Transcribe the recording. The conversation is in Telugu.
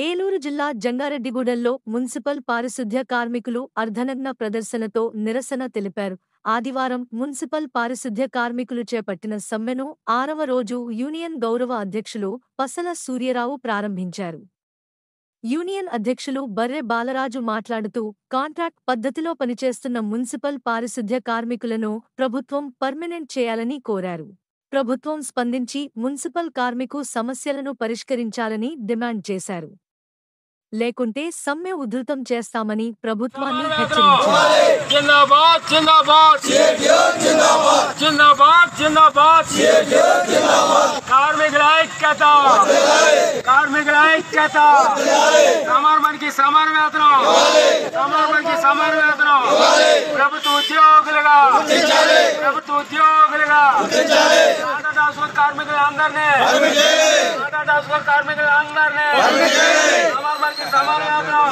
ఏలూరు జిల్లా జంగారెడ్డిగూడెంలో మున్సిపల్ పారిశుద్ధ్య కార్మికులు అర్ధనగ్న ప్రదర్శనతో నిరసన తెలిపారు. ఆదివారం మున్సిపల్ పారిశుద్ధ్య కార్మికులు చేపట్టిన సమ్మెను 6వ రోజు యూనియన్ గౌరవ అధ్యక్షులు పసల సూర్యరావు ప్రారంభించారు. యూనియన్ అధ్యక్షులు బర్రె బాలరాజు మాట్లాడుతూ, కాంట్రాక్ట్ పద్ధతిలో పనిచేస్తున్న మున్సిపల్ పారిశుద్ధ్య కార్మికులను ప్రభుత్వం పర్మనెంట్ చేయాలని కోరారు. ప్రభుత్వం స్పందించి మున్సిపల్ కార్మికు సమస్యలను పరిష్కరించాలని డిమాండ్ చేశారు. లేకుంటే సమ్మె ఉధృతం చేస్తామని ప్రభుత్వాన్ని హెచ్చరించారు. జిందాబాద్ జిందాబాద్ జిందాబాద్ జిందాబాద్ జిందాబాద్ కార్మికుల ఐక్యత కార్మికుల ఐక్యత సమానకి సమాన వేతనం సమానకి సమాన వేతనం ప్రభుత్వ ఉద్యోగులుగా కార్మికులందరినీ సమానకి సమాన వేతనం